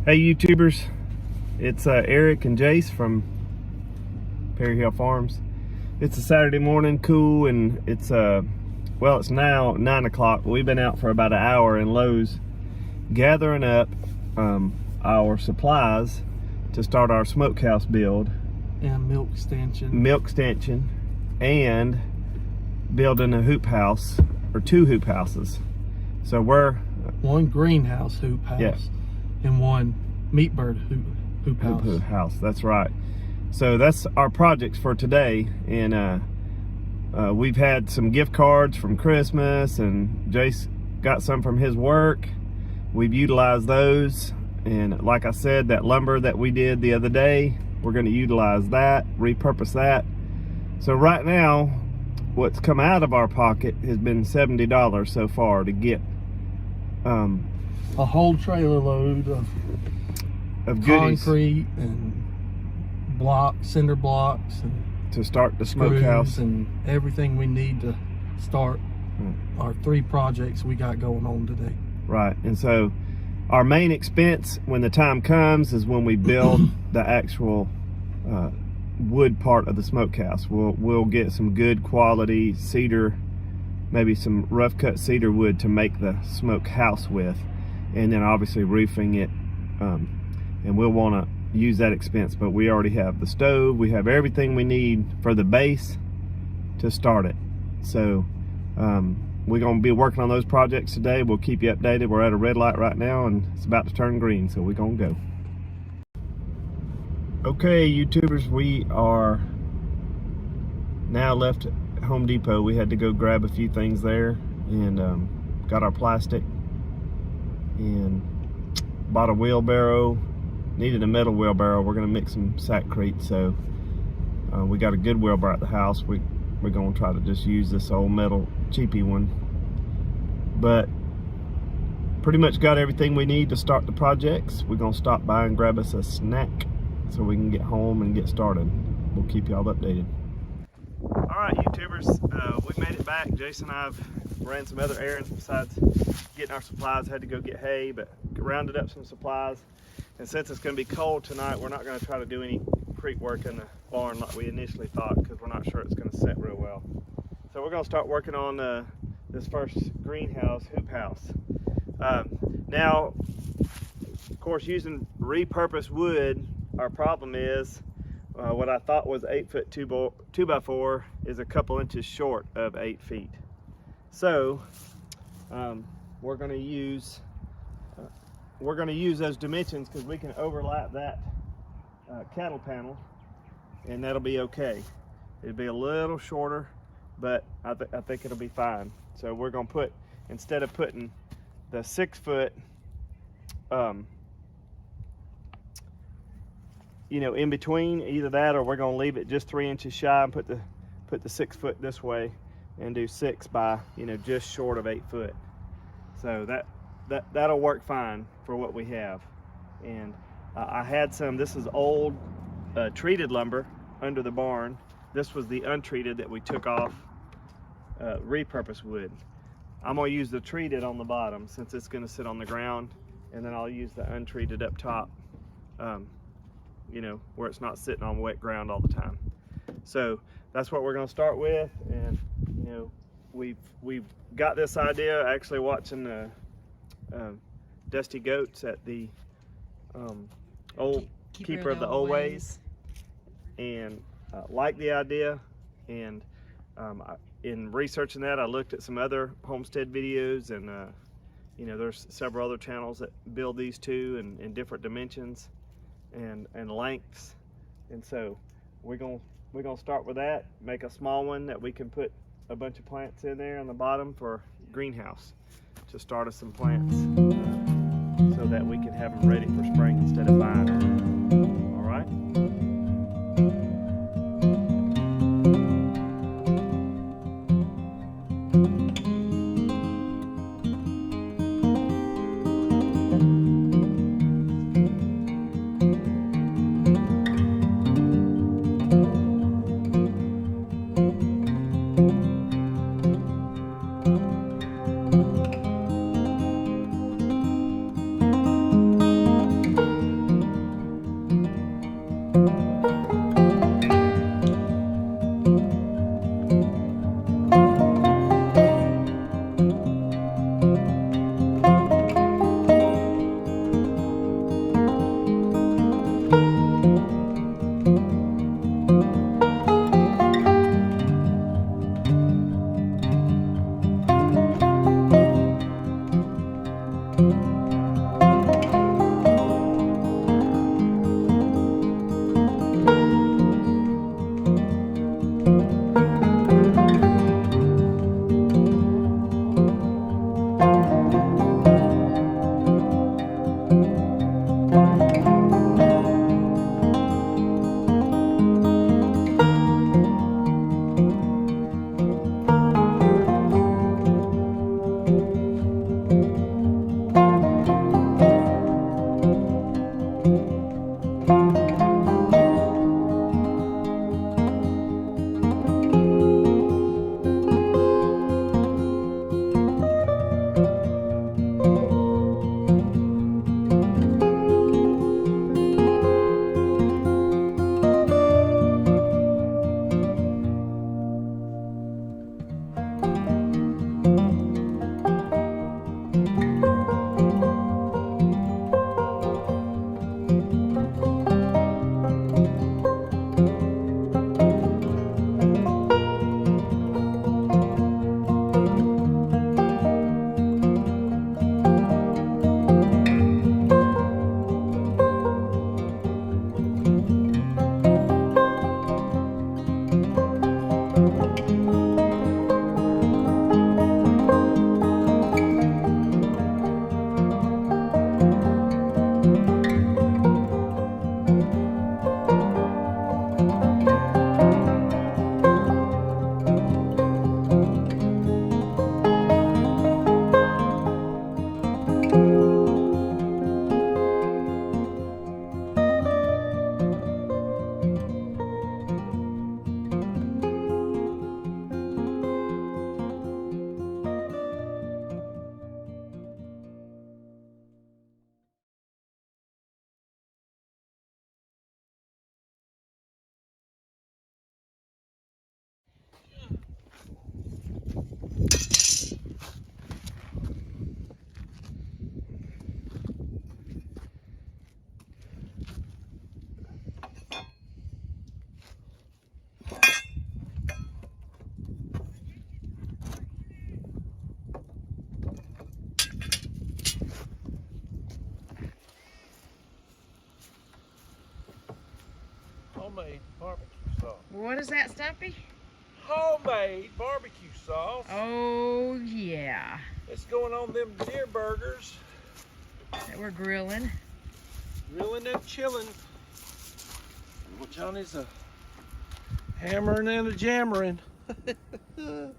Hey YouTubers, it's Eric and Jace from Perry Hill Farms. It's a Saturday morning, cool, and it's well, it's now 9 o'clock. We've been out for about an hour in Lowe's gathering up our supplies to start our smokehouse build. And milk extension. And building a hoop house, or 2 hoop houses. So we're... One greenhouse hoop house. Yes. And one meat bird hoop house. Hoop house, that's right. So that's our projects for today. And we've had some gift cards from Christmas, and Jace got some from his work. We've utilized those. And like I said, that lumber that we did the other day, we're going to utilize that, repurpose that. So right now, what's come out of our pocket has been $70 so far to get a whole trailer load of goodies, concrete and cinder blocks, and to start the smokehouse and everything we need to start our 3 projects we got going on today. Right. And so our main expense when the time comes is when we build the actual wood part of the smokehouse. We'll get some good quality cedar, maybe some rough cut cedar wood to make the smokehouse with, and then obviously roofing it, and we'll want to use that expense. But we already have the stove, we have everything we need for the base to start it. So we're going to be working on those projects today. We'll keep you updated. We're at a red light right now and it's about to turn green, so we're going to go. Okay, YouTubers, we are now left at Home Depot. We had to go grab a few things there, and got our plastic and bought a wheelbarrow. Needed a metal wheelbarrow. We're gonna mix some sackcrete, so we got a good wheelbarrow at the house. We're gonna try to just use this old metal cheapy one, but pretty much got everything we need to start the projects. We're gonna stop by and grab us a snack so we can get home and get started. We'll keep y'all updated. All right, YouTubers, we made it back. Jason and I have ran some other errands besides getting our supplies. Had to go get hay, but rounded up some supplies. And since it's going to be cold tonight, we're not going to try to do any creek work in the barn like we initially thought, because we're not sure it's going to set real well. So we're going to start working on this first greenhouse hoop house. Now, of course, using repurposed wood, our problem is what I thought was 8-foot 2x4 is a couple inches short of 8 feet. So we're going to use those dimensions, because we can overlap that cattle panel, and that'll be okay. It'll be a little shorter, but I think it'll be fine. So we're going to put, instead of putting the 6-foot in between, either that or we're going to leave it just 3 inches shy and put the 6 foot this way and do 6 by just short of 8 foot. So that'll work fine for what we have. And I had some, this is old treated lumber under the barn. This was the untreated that we took off, repurposed wood. I'm going to use the treated on the bottom since it's going to sit on the ground, and then I'll use the untreated up top, where it's not sitting on wet ground all the time. So that's what we're going to start with. And we've got this idea actually watching the Dusty Goats at the old Keeper of the Old Ways, and like the idea. And in researching that, I looked at some other homestead videos, and there's several other channels that build these too, in different dimensions and lengths. And so we're gonna start with that, make a small one that we can put a bunch of plants in there on the bottom for greenhouse to start us some plants, so that we can have them ready for spring instead of buying them. All right. What is that, Stumpy? Homemade barbecue sauce. Oh, yeah. It's going on them deer burgers. That we're grilling. Grilling and chilling. Well, Johnny's a hammering and a jammering. 10-4.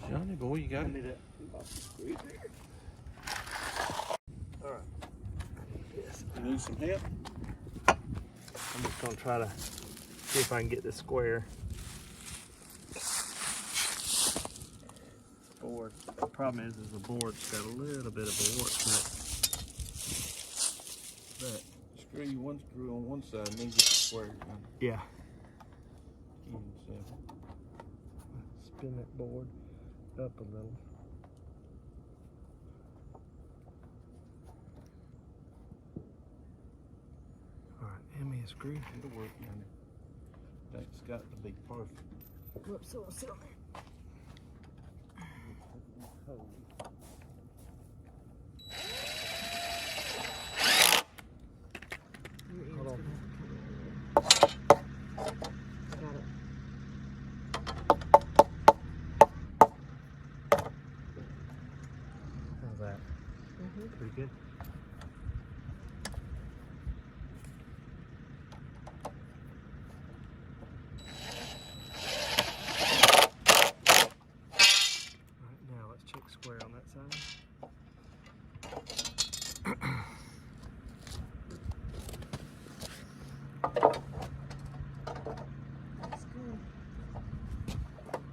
Johnny boy, you got it. All right. Yes. You need some help? I'm just gonna try to see if I can get this square. Board. The problem is the board's got a little bit of a warp to it. But Screw you one screw on one side and then get the square done. yeah. So, Spin that board up a little. Alright, hand me a screw. it'll work, Johnny. That's got to be perfect. Whoops, so I'll sit on there. Hold on. Got it. How's that? Pretty good. Alright, now let's check square on that side. That's good.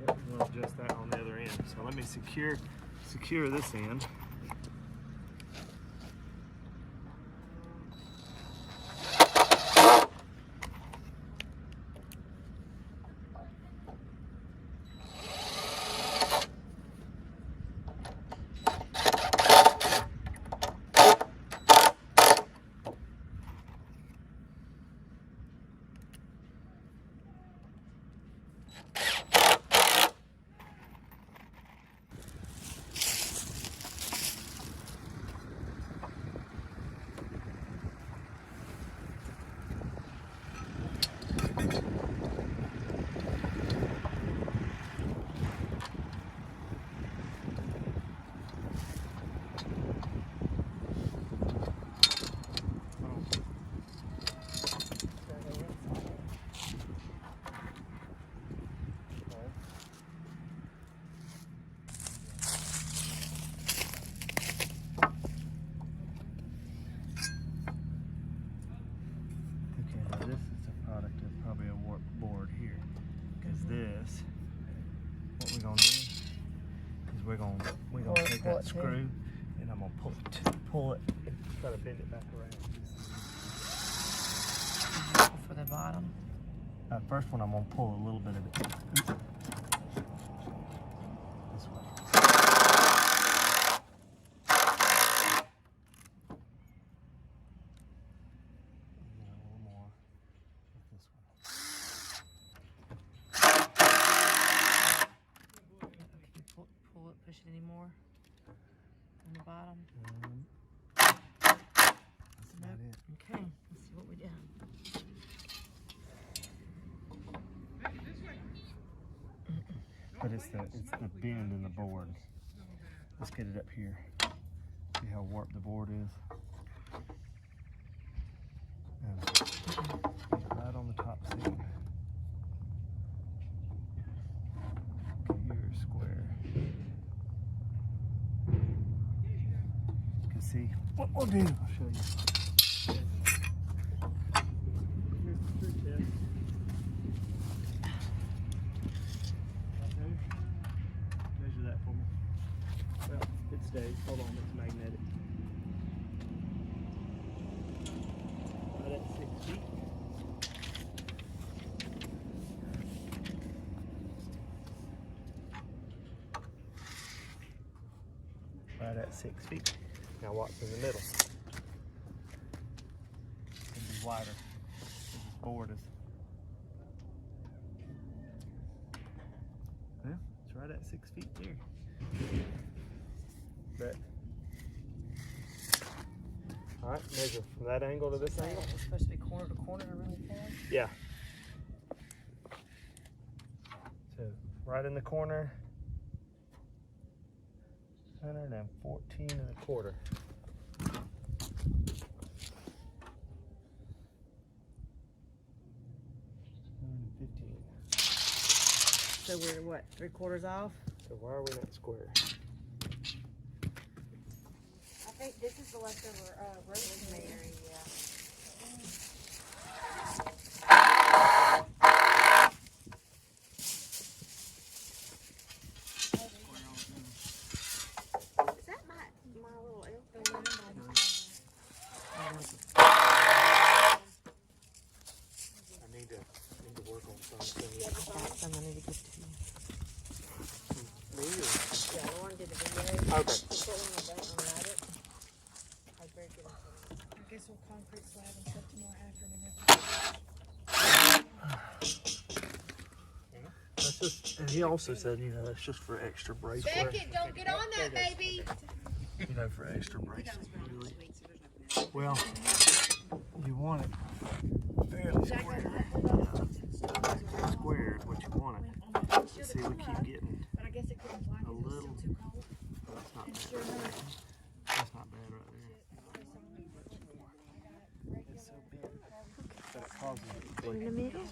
Yep, we'll adjust that on the other end. So let me secure this end. Okay, now this is a product of probably a warp board here. Because this, what we're gonna do is we're gonna take that screw and I'm gonna pull it, try to bend it back around. For the bottom. First one I'm gonna pull a little bit of it this way. And then a little more with this one. Okay, pull it, push it any more on the bottom. That's about it. Okay, let's see what we do. But it's the bend in the board. Let's get it up here. See how warped the board is. And get it right on the top seam. Okay, here's square. You can see what we'll do. I'll show you. Here's the screw tip. Measure that for me. Well, it stays. Hold on, it's magnetic. Right at 6 feet. Right at 6 feet. Now what's in the middle? It's gonna be wider. This board is. Well, it's right at 6 feet there. But All right, measure from that angle to this angle. It's supposed to be corner to corner really fast. Yeah. So right in the corner, 114 and a quarter. So we're what, 3/4 off? So why are we not square? I think this is the leftover rosemary. Yeah. Is that my little elf? I need to work on something. Yeah, the some I need to give to you. Me or? Yeah, Lauren did the video. Okay. She put one on the button on Reddit. I was very good at it. I guess we'll concrete slab and stuff tomorrow after and then. That's just, and he also said, you know, that's just for extra bracelet. Beckett, don't get on that, baby. You know, for extra bracelet. Really. Well, you want it fairly square. Square is what you want it. See, we keep getting But I guess it couldn't fly a little. too cold. That's not bad. That's not bad right there. It's so big. But it causes it to In be the middle?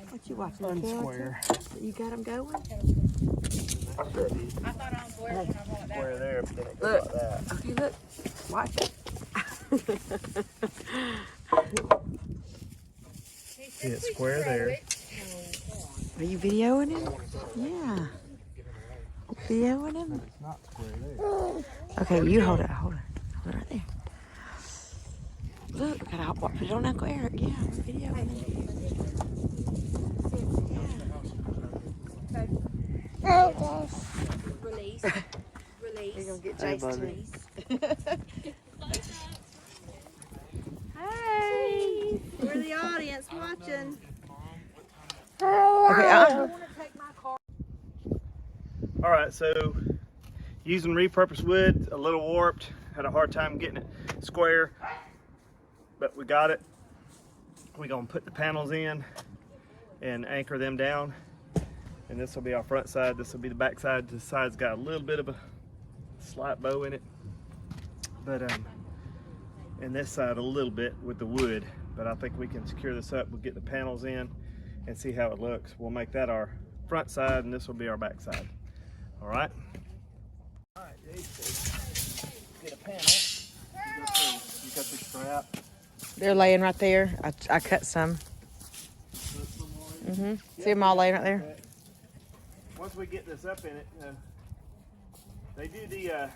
What you watching? unsquare. You got them going? I thought on square there, but then it goes like that. Okay, look. Watch it. See it square there. Are you videoing him? Yeah. Videoing him? It's not square there. Okay, you hold it. Hold it. Hold it right there. Look, gotta put it on Uncle Eric. Yeah, we're videoing him. Release. Release. You're gonna get Jace to release. Hey! We're the audience watching. Okay, All right, so using repurposed wood, a little warped, had a hard time getting it square, but we got it. We're gonna put the panels in and anchor them down. And this will be our front side, this will be the back side. The side's got a little bit of a slight bow in it, but and this side a little bit with the wood, but I think we can secure this up. We'll get the panels in and see how it looks. We'll make that our front side and this will be our back side. All right? All right, get a panel. You got the strap. they're laying right there. I cut some. See them all laying right there? Once we get this up in it, they do the all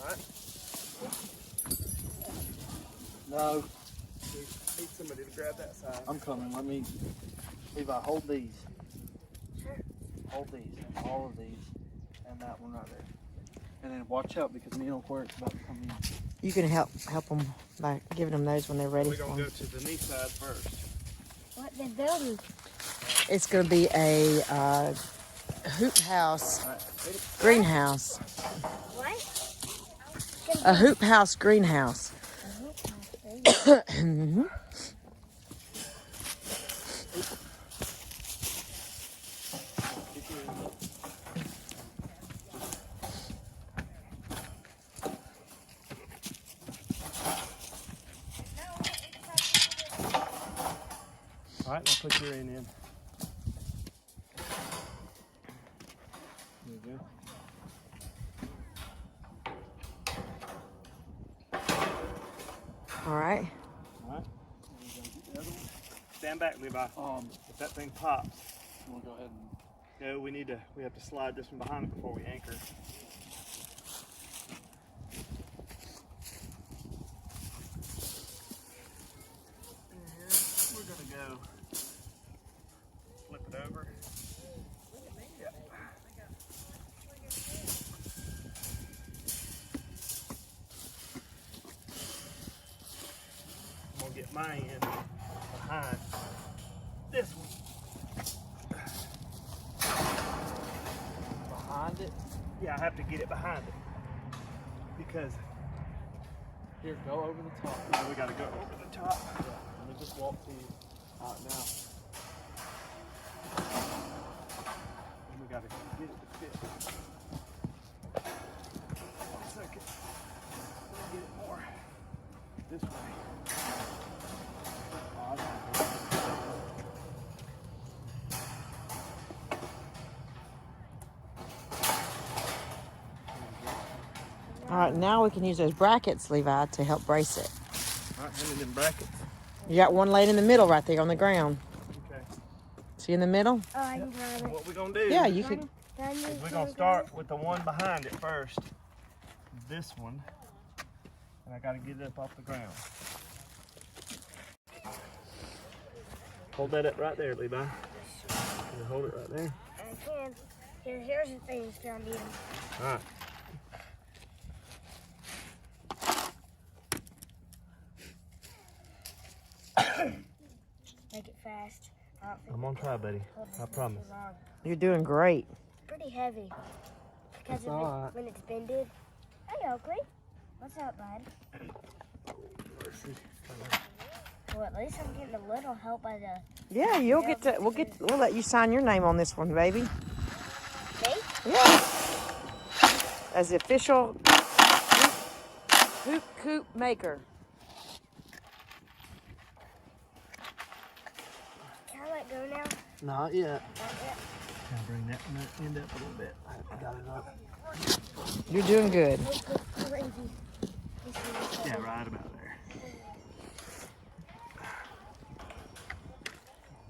right. No, Need somebody to grab that side. I'm coming. Let me, Levi, hold these. Hold these, all of these, and that one right there. And then watch out because me and Uncle Eric's about to come in. You can help them by giving them those when they're ready We're for gonna them. go to the knee side first. What they building? It's going to be a hoop house, All right, ready? greenhouse. What? A hoop house greenhouse. Mhm. All right, now put your end in. There you go. All right. All right. There you go. Get the other one. Stand back, Levi. If that thing pops, You want to go ahead and no, we have to slide this one behind it before we anchor. We're gonna go flip it over. Yeah. I'm gonna get my end behind this one. behind it. Yeah, I have to get it behind it because Here, go over the top. we got to go over the top. Yeah, and then just walk to you. All right, now. And we got to get it to fit. 1 second. Get it more this way. Oh, that's good. All right, now we can use those brackets, Levi, to help brace it. All right, hand me them brackets. You got one laying in the middle right there on the ground. Okay. See in the middle? Oh, I can grab it. What we gonna do? Yeah, you could. Is we're gonna start with the one behind it first. This one, and I gotta get it up off the ground. Hold that up right there, Levi. Can you hold it right there? I can. Here's the things down here. All right. Make it fast. I don't think I'm gonna try, buddy. hold this I thing promise. too long. You're doing great. It's pretty heavy. Because It's all right. when it's bended. Hey, Oakley. What's up, bud? Well, at least I'm getting a little help by the Yeah, you'll get to. We'll let you sign your name on this one, baby. me. Yeah. As the official Coop maker. Can I let go now? Not yet. Not yet. Can I bring that end up a little bit? I got it up. You're doing good. Look, crazy. Yeah, right about there.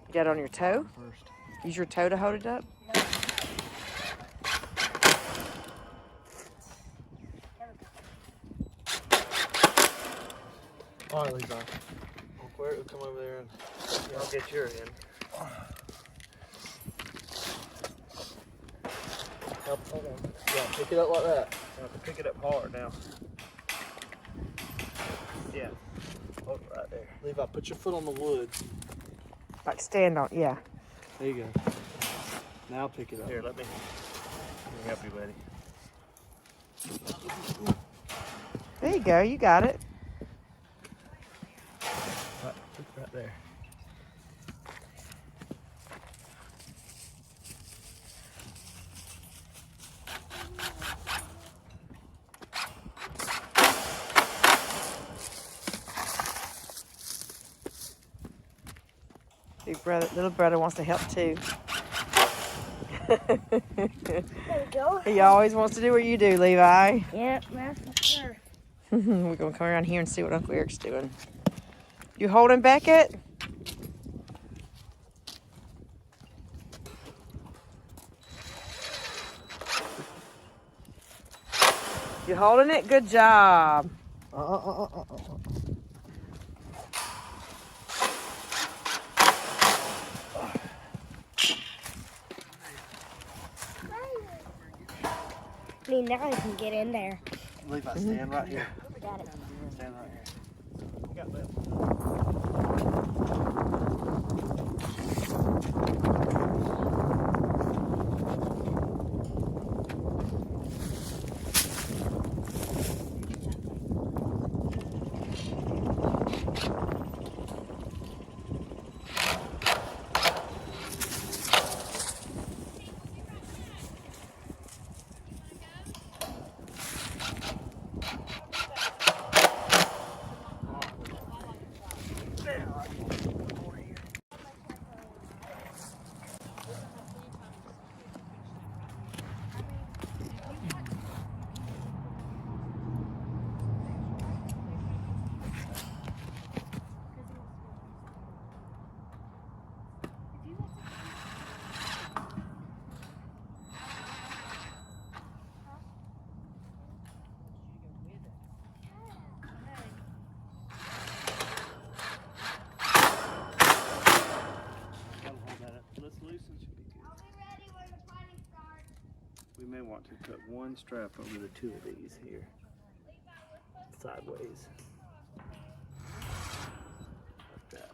You got it on your toe? First. Use your toe to hold it up. All right, Levi. We'll come over there and I'll get your end. help. Hold on. Yeah, pick it up like that. I have to pick it up hard now. Yeah. Hold it right there. Levi, put your foot on the wood. Like stand on. Yeah. There you go. Now pick it up. Here, let me help you, buddy. There you go. You got it. Right there. Big brother, little brother wants to help too. There we go. He always wants to do what you do, Levi. Yep, that's for sure. We're gonna come around here and see what Uncle Eric's doing. You holding Beckett? You holding it? Good job. I mean, now I can get in there. Levi, stand right here. Got it. Stand right here. You got that. We may want to put one strap over the two of these here, sideways. Like that.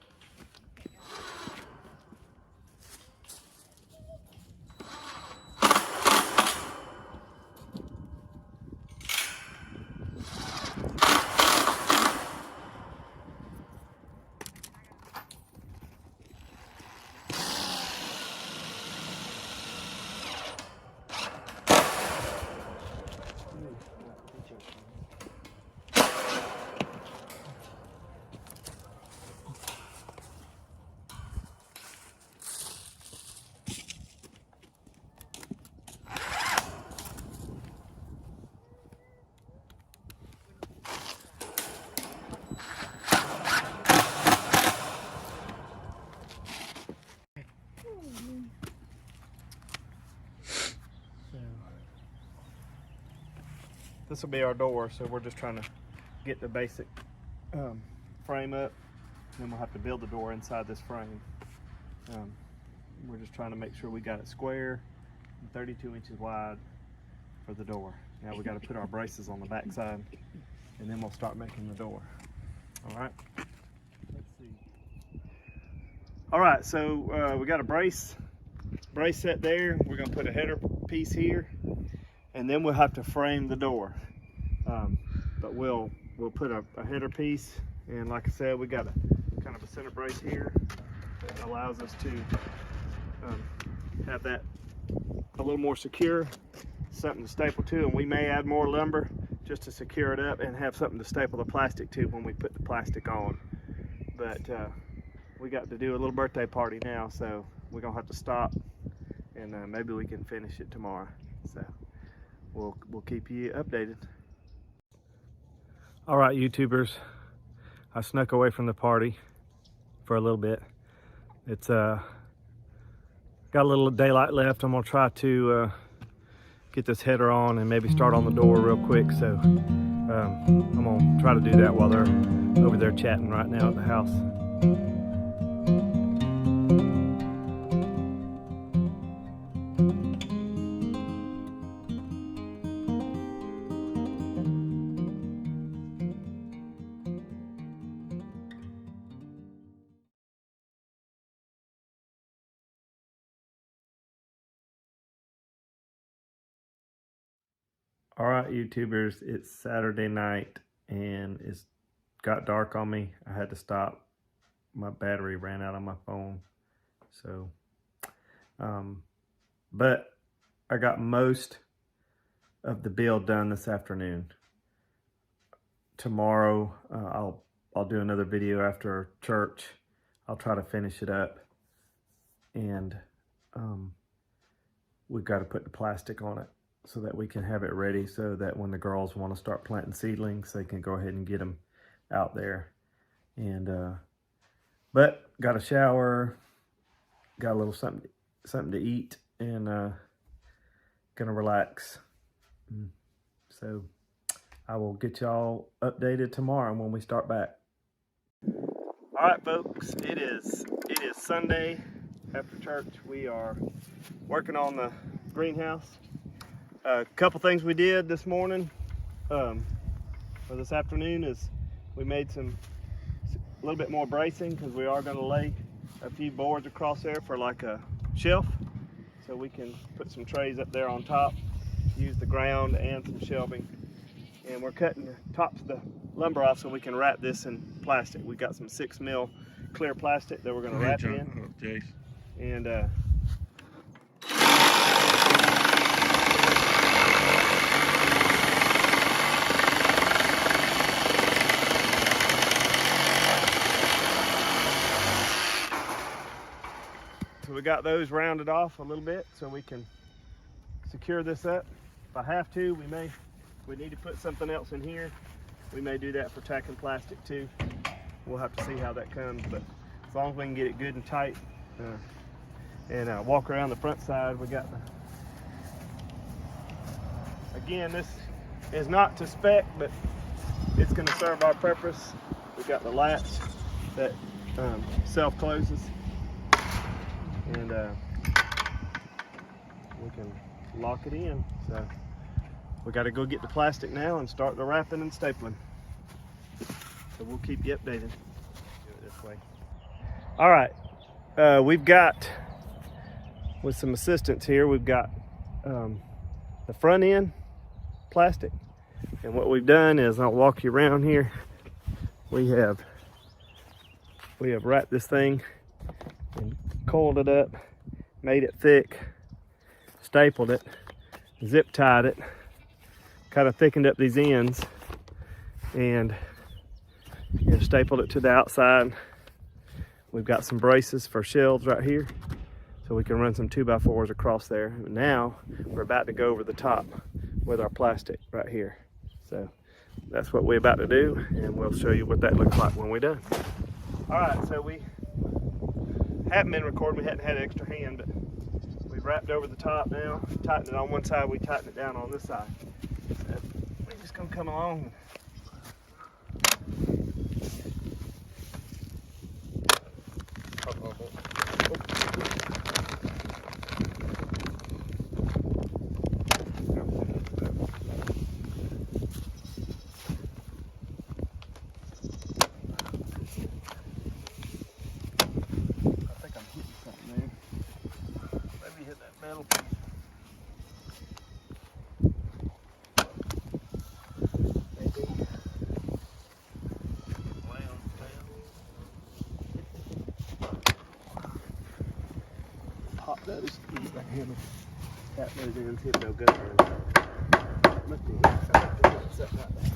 this will be our door, so we're just trying to get the basic frame up, and then we'll have to build the door inside this frame. We're just trying to make sure we got it square and 32 inches wide for the door. Now we got to put our braces on the back side, and then we'll start making the door. All right, let's see. All right, so we got a brace set there. We're gonna put a header piece here, and then we'll have to frame the door. But we'll put a header piece, and like I said, we got a kind of a center brace here that allows us to have that a little more secure, something to staple to, and we may add more lumber just to secure it up and have something to staple the plastic to when we put the plastic on. But we got to do a little birthday party now, so we're gonna have to stop, and maybe we can finish it tomorrow. So we'll keep you updated. All right, YouTubers, I snuck away from the party for a little bit. It's got a little daylight left. I'm gonna try to get this header on and maybe start on the door real quick. So I'm gonna try to do that while they're over there chatting right now at the house. All right, YouTubers, it's Saturday night and it's got dark on me. I had to stop. My battery ran out on my phone. So, but I got most of the build done this afternoon. Tomorrow, I'll do another video after church. I'll try to finish it up, and we've got to put the plastic on it so that we can have it ready, so that when the girls want to start planting seedlings, they can go ahead and get them out there. And but got a shower, got a little something to eat, and gonna relax. So I will get y'all updated tomorrow when we start back. All right, folks, it is Sunday after church. We are working on the greenhouse. A couple things we did this morning, or this afternoon, is we made a little bit more bracing, because we are going to lay a few boards across there for like a shelf, so we can put some trays up there on top, use the ground and some shelving. And we're cutting the tops of the lumber off so we can wrap this in plastic. We got some 6mm clear plastic that we're going to wrap in. Jason. And so we got those rounded off a little bit so we can secure this up. If I have to, we need to put something else in here. We may do that for tacking plastic too. We'll have to see how that comes, but as long as we can get it good and tight, and walk around the front side, we got again, this is not to spec, but it's going to serve our purpose. We got the latch that self-closes, and we can lock it in. So we got to go get the plastic now and start the wrapping and stapling. So we'll keep you updated. Do it this way. All right, we've got, with some assistance here, we've got the front end plastic, and what we've done is, I'll walk you around here. We have wrapped this thing and coiled it up, made it thick, stapled it, zip tied it, kind of thickened up these ends, and stapled it to the outside. We've got some braces for shelves right here, so we can run some 2x4s across there. Now we're about to go over the top with our plastic right here. So that's what we're about to do, and we'll show you what that looks like when we're done. All right, so we haven't been recording, we hadn't had an extra hand, but we've wrapped over the top now, tightened it on one side, we tightened it down on this side. So we just gonna come along. Pop those, use that hammer, tap those in, see if they'll go through. Must be something like that.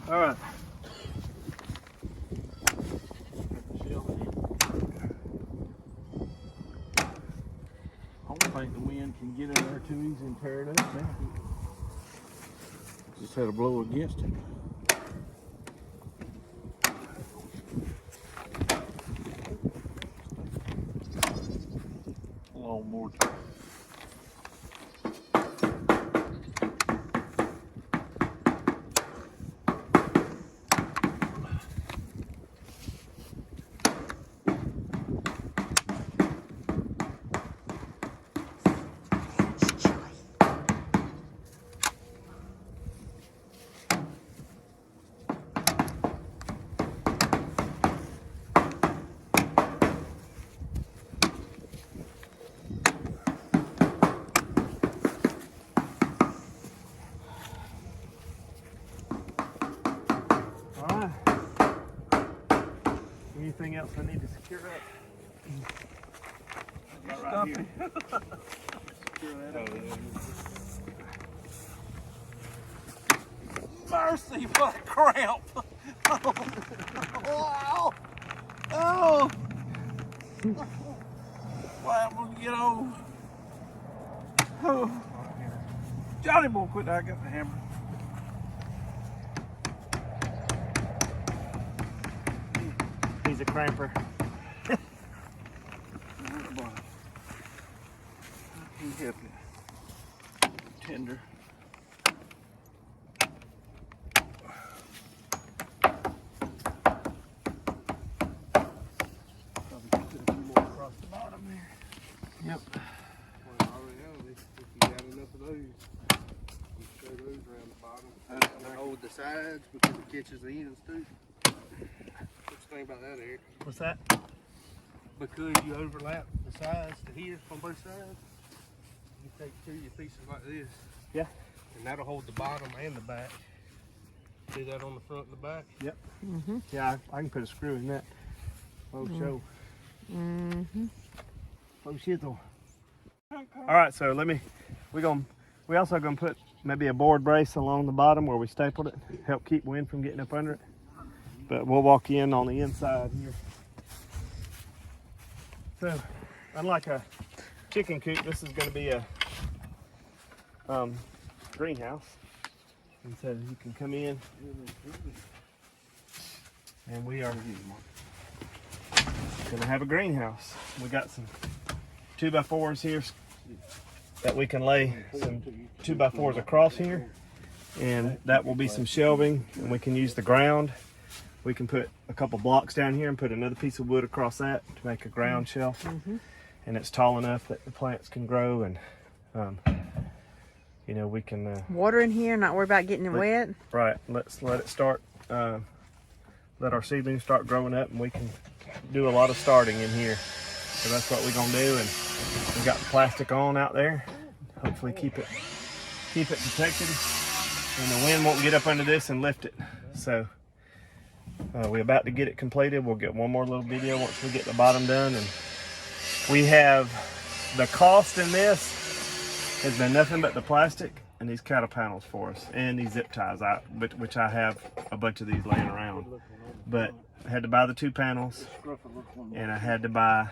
All right. I don't think the wind can get in there too easy and tear it up now. Just had to blow against it. A little more time. Anything else I need to secure up? Right here. Secure that up. Mercy, what a cramp! Oh, wow! Oh! Wow, we'll get old. Oh. Johnny boy, quit! I got the hammer. He's a cramper. He help you. Tender. Probably put a few more across the bottom there. Yep. Well, in reality, if you got enough of those, you throw those around the bottom. And hold the sides because it catches the ends too. What you think about that, Eric? What's that? Because you overlap the sides to here on both sides, you take two of your pieces like this. Yeah. And that'll hold the bottom and the back. See that on the front and the back? Yep. Yeah, I can put a screw in that. Oh, show. Oh, shizzle. All right, so we also gonna put maybe a board brace along the bottom where we stapled it, help keep wind from getting up under it. But we'll walk in on the inside here. So, unlike a chicken coop, this is gonna be a greenhouse. And so you can come in and we are gonna have a greenhouse. We got some 2x4s here that we can lay some 2x4s across here, and that will be some shelving, and we can use the ground. We can put a couple blocks down here and put another piece of wood across that to make a ground shelf. And it's tall enough that the plants can grow, and you know, we can Water in here, not worry about getting it wet. right, let's let it start, let our seedlings start growing up, and we can do a lot of starting in here. So that's what we're gonna do, and we got the plastic on out there. Hopefully keep it protected, and the wind won't get up under this and lift it. So we're about to get it completed. We'll get one more little video once we get the bottom done, and we have the cost in this has been nothing but the plastic and these cattle panels for us, and these zip ties, which I have a bunch of these laying around. But I had to buy the 2 panels, and I had to buy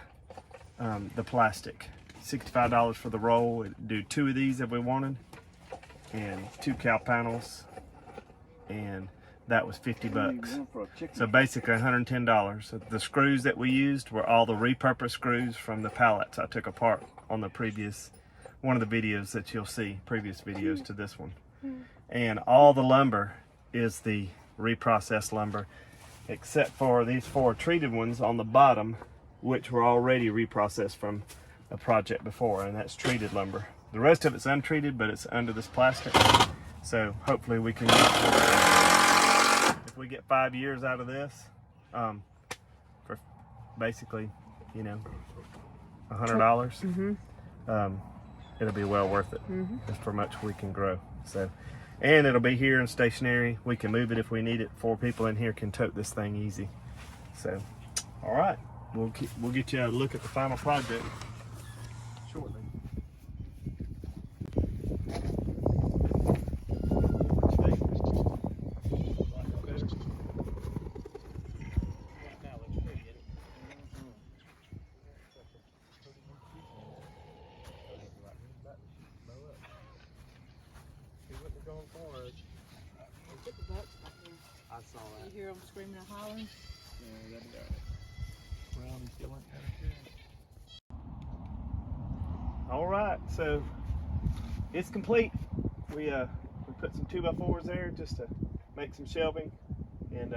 the plastic. $65 for the roll. We'd do 2 of these if we wanted, and 2 cow panels, and that was 50 bucks. One for a chicken. So basically $110. So the screws that we used were all the repurposed screws from the pallets I took apart on the previous, one of the videos that you'll see, previous videos to this one. And all the lumber is the reprocessed lumber, except for these 4 treated ones on the bottom, which were already reprocessed from a project before, and that's treated lumber. The rest of it's untreated, but it's under this plastic. So hopefully we can, if we get 5 years out of this, for basically, you know, $100, it'll be well worth it. Just for much we can grow. So, and it'll be here and stationary. We can move it if we need it. 4 people in here can tote this thing easy. So, all right, we'll get you a look at the final project shortly. I saw that. You hear them screaming and hollering? Yeah, that'd be all right. Brownie's still ain't got All right, so it's complete. We put some 2x4s there just to make some shelving, and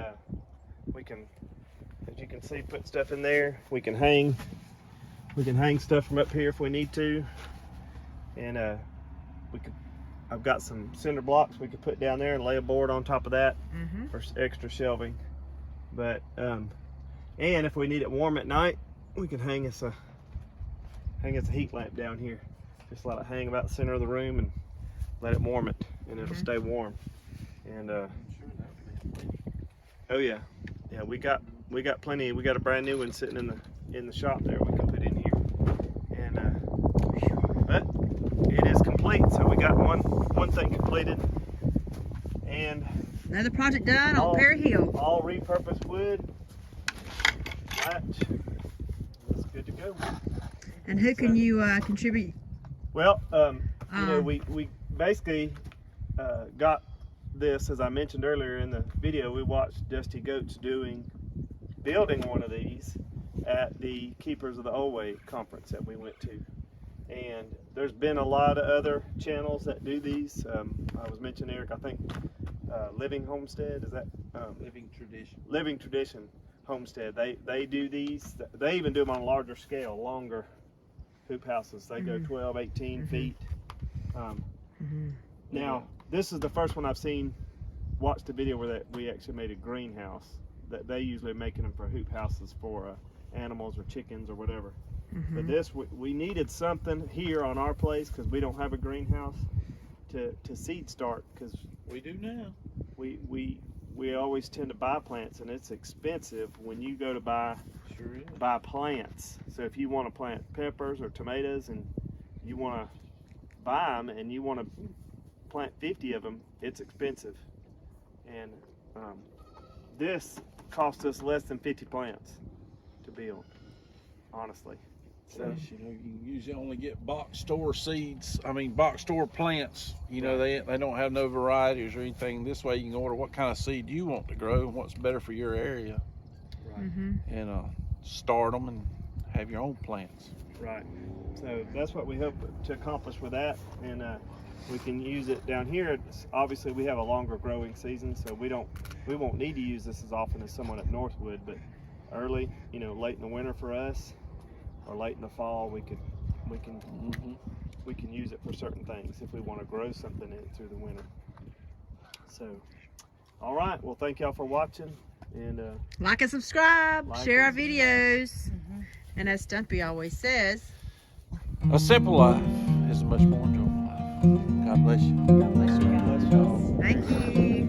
we can, as you can see, put stuff in there. We can hang stuff from up here if we need to, and I've got some cinder blocks we could put down there and lay a board on top of that for extra shelving. But and if we need it warm at night, we can hang us a heat lamp down here. Just let it hang about the center of the room and let it warm it, and it'll stay warm. And oh yeah, we got plenty. We got a brand new one sitting in the shop there we can put in here. And but it is complete. So we got one thing completed, and Another project done on Perry Hill. all repurposed wood. Latch. It's good to go. And who can you contribute? Well, you know, we basically got this, as I mentioned earlier in the video. We watched Dusty Goats building one of these at the Keepers of the Old Way conference that we went to. And there's been a lot of other channels that do these. I was mentioning, Eric, I think Living Homestead, is that? Living Tradition. Living Tradition Homestead. They do these. They even do them on a larger scale, longer hoop houses. They go 12, 18 feet. Now, this is the first one I've seen, watched the video where we actually made a greenhouse. That they usually making them for hoop houses for animals or chickens or whatever. But this, we needed something here on our place because we don't have a greenhouse to seed start, because We do now. we always tend to buy plants, and it's expensive when you go to buy Sure is. plants. So if you want to plant peppers or tomatoes and you want to buy them and you want to plant 50 of them, it's expensive. And this cost us less than 50 plants to build, honestly. So You know, you can usually only get box store seeds. I mean, box store plants. You know, they don't have no varieties or anything. This way, you can order what kind of seed you want to grow and what's better for your area, and start them and have your own plants. right. So that's what we hope to accomplish with that, and we can use it down here. Obviously, we have a longer growing season, so we won't need to use this as often as someone at Northwood. But early, you know, late in the winter for us, or late in the fall, we can use it for certain things if we want to grow something in it through the winter. So, all right. Well, thank y'all for watching, and Like and subscribe, Like share our and videos. And as Stumpy always says, A simple life is a much more enjoyable life. God bless you. God bless you guys. bless y'all. Thank you.